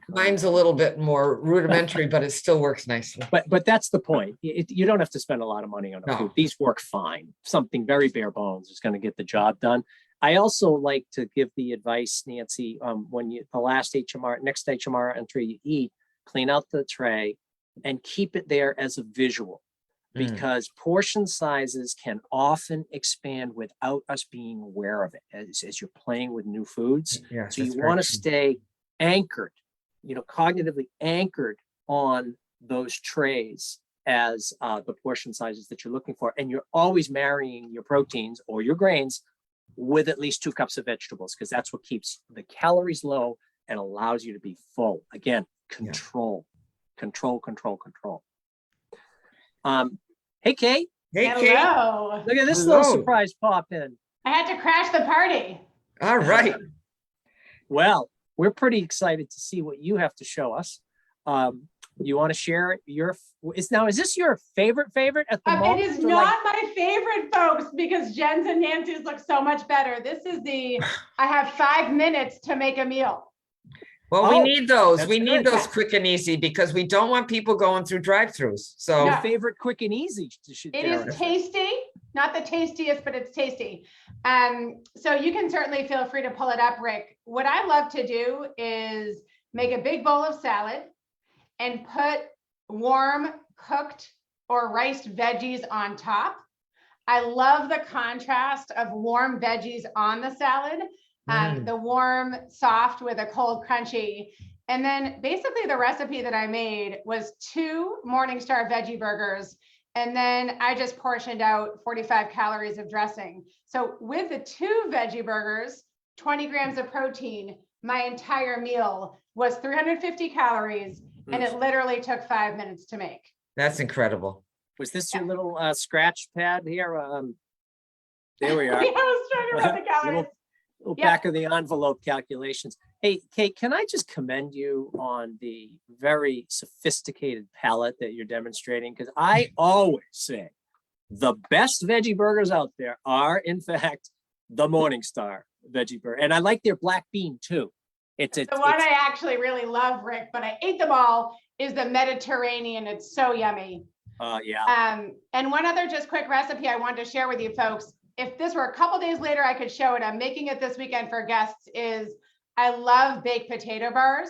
Mine's a little bit more rudimentary, but it still works nicely. But that's the point. You don't have to spend a lot of money on a No. food. These work fine. Something very bare bones is going to get the job done. I also like to give the advice, Nancy, when next HMR entry you eat, clean out the tray and keep it there as a visual, because portion sizes can often expand without us being aware of it as you're playing with new foods. Yes, So you that's very want to true. stay anchored, you know, cognitively anchored on those trays as the portion sizes that you're looking for. And you're always marrying your proteins or your grains with at least 2 cups of vegetables, because that's what keeps the calories low and allows you to be full. Again, control. Hey, Kate. Hey, Kate. Hello. Look at this Hello. little surprise pop in. I had to crash the party. All right. Well, we're pretty excited to see what you have to show us. You want to share is this your favorite at the moment? It is or not my favorite, folks, because Jen's and Nancy's look so much better. This is I have 5 minutes to make a meal. Well, we Oh, need those. that's We need good. those quick and easy, because we don't want people going through drive-throughs. So Your No. favorite quick and easy? It is tasty, not the tastiest, but it's tasty. So you can certainly feel free to pull it up, Rick. What I love to do is make a big bowl of salad and put warm cooked or riced veggies on top. I love the contrast of warm veggies on the salad, the warm, soft with a cold, crunchy. And then basically the recipe that I made was 2 Morningstar veggie burgers. And then I just portioned out 45 calories of dressing. So with the 2 veggie burgers, 20 grams of protein, my entire meal was 350 calories, and it literally took 5 minutes to make. That's incredible. Was this your little scratch pad here? There we Yeah, are. I was trying to run the calories. Little Yep. back of the envelope calculations. Hey, Kate, can I just commend you on the very sophisticated palate that you're demonstrating? Because I always say the best veggie burgers out there are, in fact, the Morningstar veggie burger. And I like their black bean too. It's The one I actually really love, Rick, but I ate them all, is the Mediterranean. It's so yummy. yeah. And one other just quick recipe I wanted to share with you folks. If this were a couple days later, I could show it. I'm making it this weekend for guests. Is I love baked potato bars.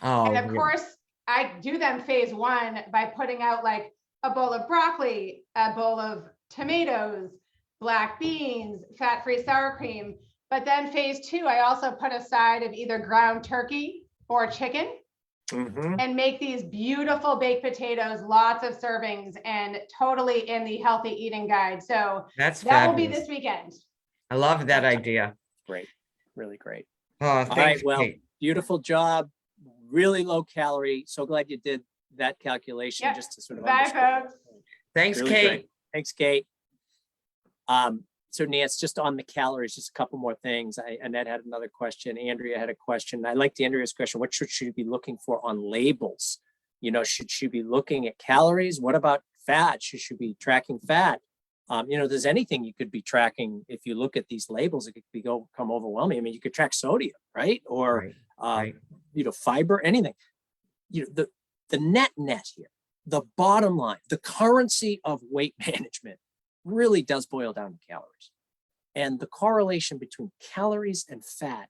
Oh, And of yeah. course, I do them phase one by putting out like a bowl of broccoli, a bowl of tomatoes, black beans, fat-free sour cream. But then phase two, I also put a side of either ground turkey or chicken Mhm. and make these beautiful baked potatoes, lots of servings, and totally in the healthy eating guide. So That's that will be fabulous. this weekend. I love that idea. Great. Really great. Oh, All thanks, right. Well, Kate. beautiful job. Really low calorie. So glad you did that calculation Yep. just to sort of Bye, underscore. folks. Thanks, Really Kate. great. Thanks, Kate. So Nance, just on the calories, just a couple more things. Annette had another question. Andrea had a question. I liked Andrea's question. What should she be looking for on labels? You know, should she be looking at calories? What about fat? Should she be tracking fat? You know, there's anything you could be tracking. If you look at these labels, it could become overwhelming. I mean, you could track sodium, right? Or, Right, right. you know, fiber, anything. You know, the net here, the bottom line, the currency of weight management really does boil down to calories. And the correlation between calories and fat,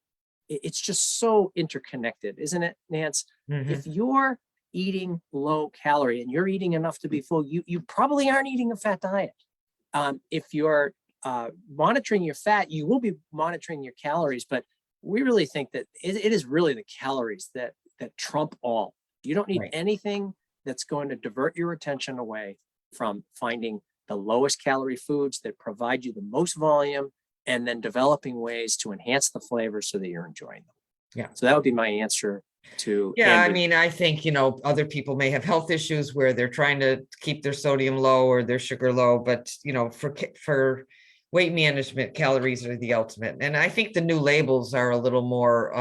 it's just so interconnected, isn't it, Nance? Mhm. If you're eating low calorie and you're eating enough to be full, you probably aren't eating a fat diet. If you're monitoring your fat, you will be monitoring your calories, but we really think that it is really the calories that trump all. You don't need Right. anything that's going to divert your attention away from finding the lowest calorie foods that provide you the most volume and then developing ways to enhance the flavor so that you're enjoying them. Yeah. So that would be my answer to Yeah, I Andrew. mean, I think, you know, other people may have health issues where they're trying to keep their sodium low or their sugar low, but you know, for weight management, calories are the ultimate. And I think the new labels are a little more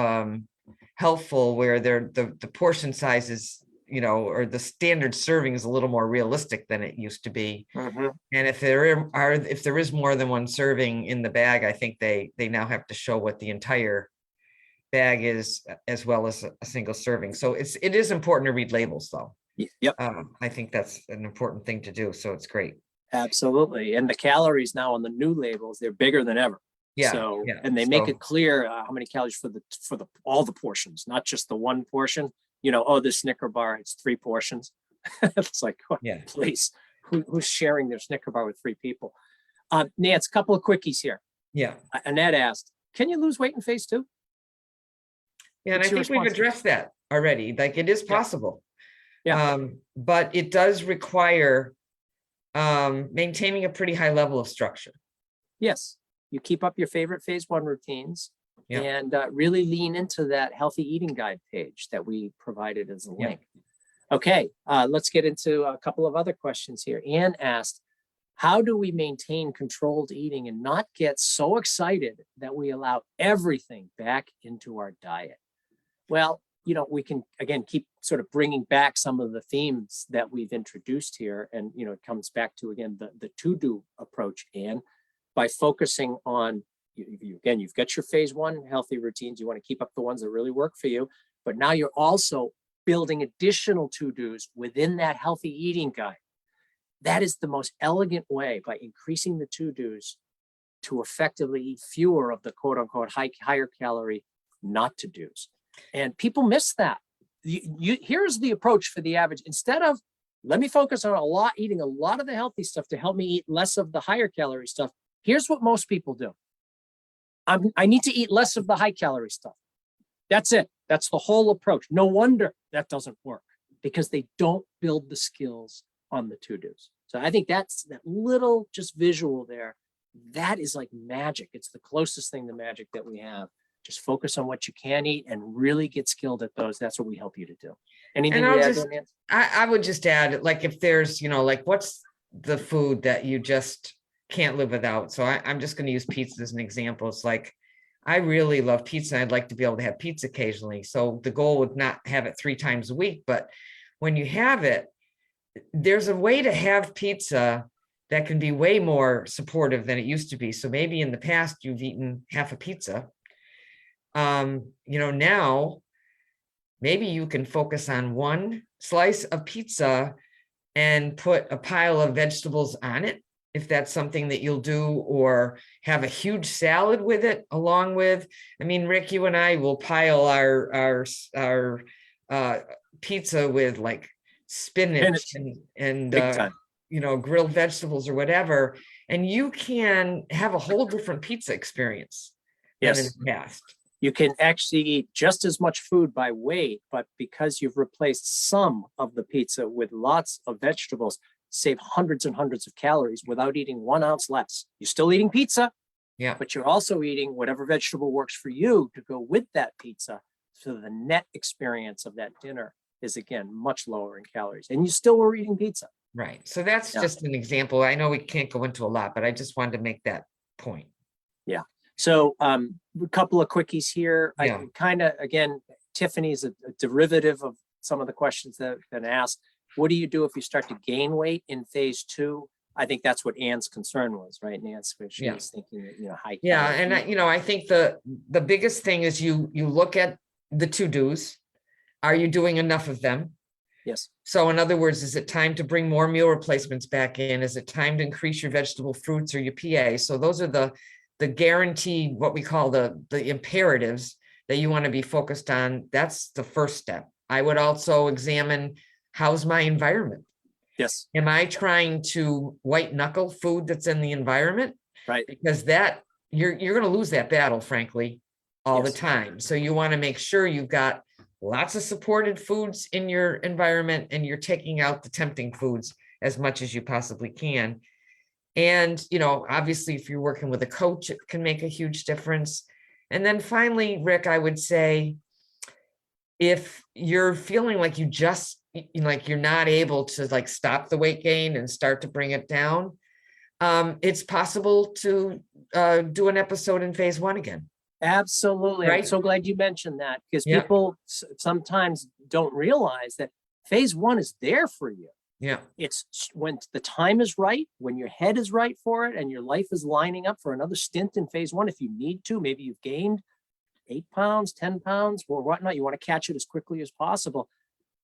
helpful where the portion sizes, you know, or the standard serving is a little more realistic than it used to be. Mhm. And if there is more than one serving in the bag, I think they now have to show what the entire bag is, as well as a single serving. So it is important to read labels, though. Yep, I think that's an important thing to do. So it's great. absolutely. And the calories now on the new labels, they're bigger than ever. Yeah, So, yeah. and they make So- it clear how many calories for the all the portions, not just the one portion. You know, oh, this Snicker bar, it's 3 portions. It's like, oh, Yeah. please, who's sharing their Snicker bar with 3 people? Nance, a couple of quickies here. Yeah. Annette asked, can you lose weight in phase 2? Yeah, and I What's your think we've response? addressed that already. Like it is Yeah. possible. Yeah. But it does require maintaining a pretty high level of structure. Yes, you keep up your favorite phase 1 routines Yeah. and really lean into that healthy eating guide page that we provided as a Yeah. link. Okay, let's get into a couple of other questions here. Anne asked, how do we maintain controlled eating and not get so excited that we allow everything back into our diet? Well, you know, we can, again, keep sort of bringing back some of the themes that we've introduced here. And, you know, it comes back to, again, the to-do approach, Anne, by focusing on, again, you've got your phase 1 healthy routines. You want to keep up the ones that really work for you. But now you're also building additional to-dos within that healthy eating guide. That is the most elegant way, by increasing the to-dos, to effectively eat fewer of the quote unquote higher calorie not to-dos. And people miss that. Here's the approach for the average. Instead of, let me focus on eating a lot of the healthy stuff to help me eat less of the higher calorie stuff. Here's what most people do. I need to eat less of the high calorie stuff. That's it. That's the whole approach. No wonder that doesn't work, because they don't build the skills on the to-dos. So I think that's that little just visual there. That is like magic. It's the closest thing to magic that we have Just focus on what you can eat and really get skilled at those. That's what we help you to do. Anything And I'll to add just, there, Nancy? I would just add, like, if there's, like, what's the food that you just can't live without? So I'm just going to use pizza as an example. It's like, I really love pizza. I'd like to be able to have pizza occasionally. So the goal would not have it 3 times a week, but when you have it, there's a way to have pizza that can be way more supportive than it used to be. So maybe in the past you've eaten half a pizza. Now maybe you can focus on 1 slice of pizza and put a pile of vegetables on it, if that's something that you'll do, or have a huge salad with it along with. I mean, Rick, you and I will pile our pizza with like spinach and Big time. grilled vegetables or whatever, and you can have a whole different pizza experience than in Yes. the past. You can actually eat just as much food by weight, but because you've replaced some of the pizza with lots of vegetables, save hundreds and hundreds of calories without eating 1 ounce less. You're still eating pizza, Yeah. but you're also eating whatever vegetable works for you to go with that pizza. So the net experience of that dinner is, again, much lower in calories, and you still were eating pizza. Right. So that's Yeah. just an example. I know we can't go into a lot, but I just wanted to make that point. So a couple of quickies here. Yeah. I kind of, again, Tiffany's a derivative of some of the questions that have been asked. What do you do if you start to gain weight in phase 2? I think that's what Ann's concern was, right, Nancy? Where she Yeah. was thinking that, high. Yeah. calorie And food. I think the biggest thing is you look at the to-dos. Are you doing enough of them? Yes. So in other words, is it time to bring more meal replacements back in? Is it time to increase your vegetable fruits or your PA? So those are the guaranteed, what we call the imperatives that you want to be focused on. That's the first step. I would also examine, how's my environment? Yes. Am I trying to white knuckle food that's in the environment? Right. Because that you're going to lose that battle, frankly, all the Yes. time. So you want to make sure you've got lots of supported foods in your environment, and you're taking out the tempting foods as much as you possibly can. And, obviously, if you're working with a coach, it can make a huge difference. And then finally, Rick, I would say, if you're feeling like you're not able to like stop the weight gain and start to bring it down, it's possible to do an episode in phase 1 again. Absolutely. I'm Right. so glad you mentioned that, because Yeah. people sometimes don't realize that phase 1 is there for you. Yeah. It's when the time is right, when your head is right for it, and your life is lining up for another stint in phase 1. If you need to, maybe you've gained 8 pounds, 10 pounds, or whatnot, you want to catch it as quickly as possible.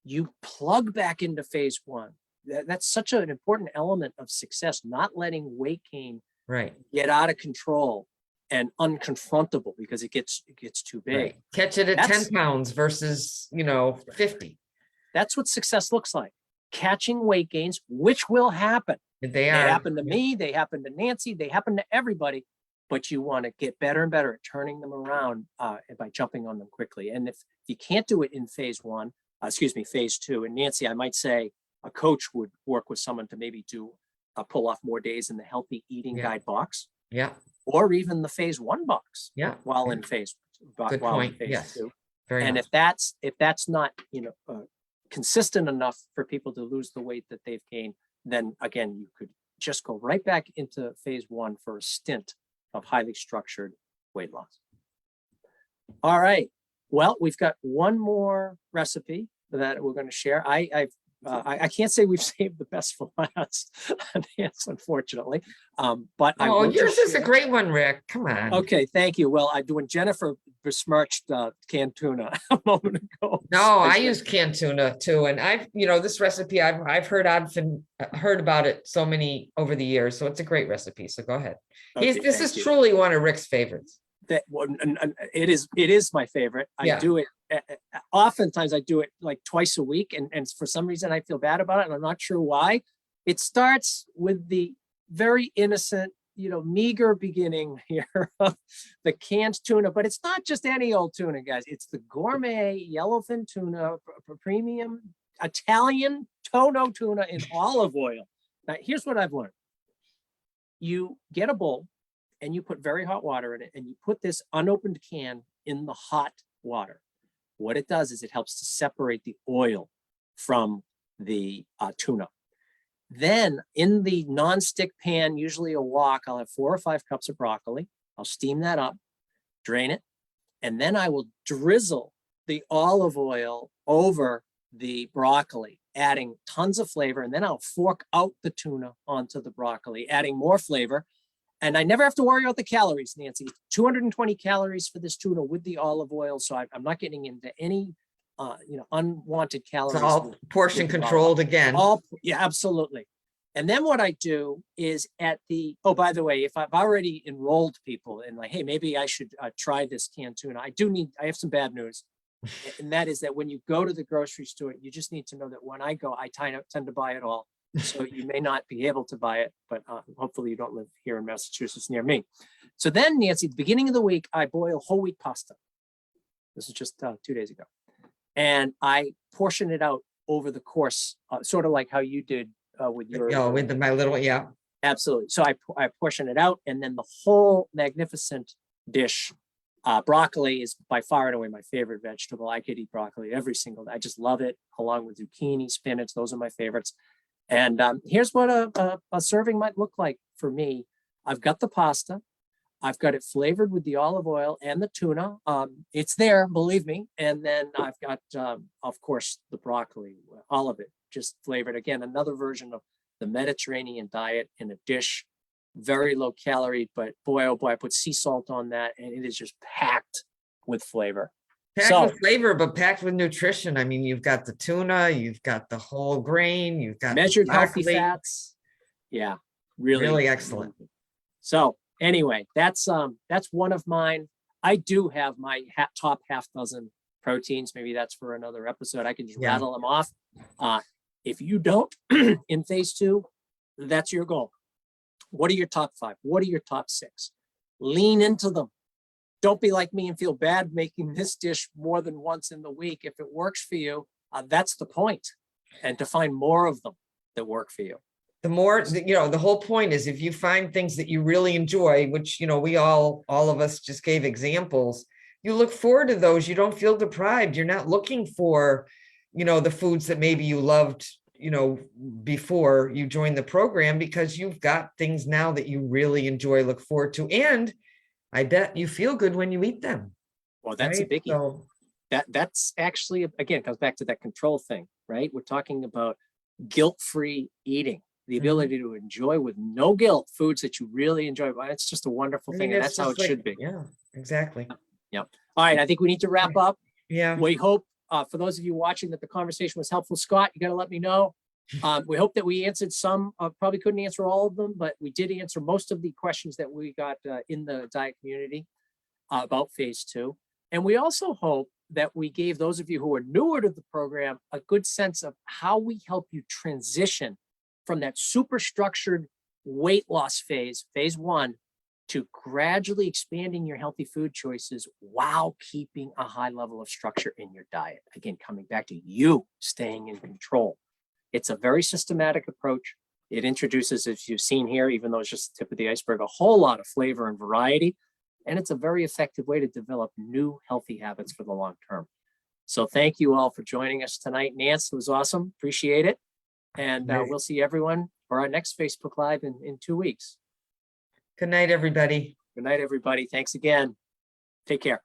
You plug back into phase 1. That's such an important element of success, not letting weight gain Right. get out of control and unconfrontable because it gets too big. Right. Catch it at That's- 10 pounds versus, 50. That's what success looks like. Catching weight gains, which will happen. They They are. happen to me, they happen to Nancy, they happen to everybody, but you want to get better and better at turning them around by jumping on them quickly. And if you can't do it in phase 2, and Nancy, I might say a coach would work with someone to maybe pull off more days in the healthy eating Yeah. guide box, Yeah. or even the phase 1 box Yeah. while in phase Good point. Yes. 2. Very And much. if that's not consistent enough for people to lose the weight that they've gained, then again you could just go right back into phase 1 for a stint of highly structured weight loss. All right, well, we've got one more recipe that we're going to share. I can't say we've saved the best for last, unfortunately. But I Oh, will yours just is a share- great one, Rick. Come on. Okay, thank you. Well, when Jennifer besmirched canned tuna a moment ago. No, I use canned tuna too, and this recipe I've heard about it so many over the years, so it's a great recipe. So go ahead. Okay, This thank is you. truly one of Rick's favorites. And it is my favorite. Yeah. I do it oftentimes. I do it like twice a week, and for some reason I feel bad about it, and I'm not sure why. It starts with the very innocent, meager beginning here of the canned tuna, but it's not just any old tuna, guys. It's the gourmet yellowfin tuna, premium Italian tono tuna in olive oil. Now, here's what I've learned. You get a bowl and you put very hot water in it, and you put this unopened can in the hot water, what it does is it helps to separate the oil from the tuna. Then in the nonstick pan, usually a wok, I'll have 4 or 5 cups of broccoli. I'll steam that up, drain it, and then I will drizzle the olive oil over the broccoli, adding tons of flavor. And then I'll fork out the tuna onto the broccoli, adding more flavor. And I never have to worry about the calories, Nancy. 220 calories for this tuna with the olive oil. So I'm not getting into any unwanted calories. It's all portion controlled again. Yeah, absolutely. And then what I do is oh, by the way, if I've already enrolled people and like, hey, maybe I should try this canned tuna, I have some bad news. And that is that when you go to the grocery store, you just need to know that when I go, I tend to buy it all. So you may not be able to buy it, but hopefully you don't live here in Massachusetts near me. So then, Nancy, at the beginning of the week, I boil whole wheat pasta. This is just 2 days ago. And I portion it out over the course, sort of like how you did with your my little, yeah. Absolutely. So I portion it out, and then the whole magnificent dish. Broccoli is by far and away my favorite vegetable. I could eat broccoli every single day. I just love it, along with zucchini, spinach. Those are my favorites. And here's what a serving might look like for me. I've got the pasta. I've got it flavored with the olive oil and the tuna. It's there, believe me. And then I've got, of course, the broccoli, all of it, just flavored. Again, another version of the Mediterranean diet in a dish. Very low calorie, but boy, oh boy, I put sea salt on that, and it is just packed with flavor. Packed with flavor, but packed with nutrition. I mean, you've got the tuna, you've got the whole grain, you've got measured healthy fats. Yeah, really excellent. So anyway, that's one of mine. I do have my top half dozen proteins. Maybe that's for another episode. I can just rattle them off. If you don't in phase 2, that's your goal. What are your top 5? What are your top 6? Lean into them. Don't be like me and feel bad making this dish more than once in the week. If it works for you, that's the point. And to find more of them that work for you. The more, the whole point is if you find things that you really enjoy, which, we all of us just gave examples, you look forward to those. You don't feel deprived. You're not looking for, the foods that maybe you loved, before you joined the program, because you've got things now that you really enjoy, look forward to. And I bet you feel good when you eat them. Well, that's right? a biggie. So, that's actually, again, it comes back to that control thing, right? We're talking about guilt-free eating, the ability to enjoy with no guilt foods that you really enjoy. It's just a wonderful thing, and that's how it should be. Yeah, exactly. Yeah. All right, I think we need to wrap up. Yeah. We hope for those of you watching that the conversation was helpful. Scott, you got to let me know. We hope that we answered some, probably couldn't answer all of them, but we did answer most of the questions that we got in the diet community about phase 2. And we also hope that we gave those of you who are newer to the program a good sense of how we help you transition from that super structured weight loss phase 1, to gradually expanding your healthy food choices while keeping a high level of structure in your diet. Again, coming back to you staying in control. It's a very systematic approach. It introduces, as you've seen here, even though it's just the tip of the iceberg, a whole lot of flavor and variety. And it's a very effective way to develop new healthy habits for the long term. So thank you all for joining us tonight. Nance, it was awesome. Appreciate it. And we'll see everyone for our next Facebook Live in 2 weeks. Good night, everybody. Good night, everybody. Thanks again. Take care.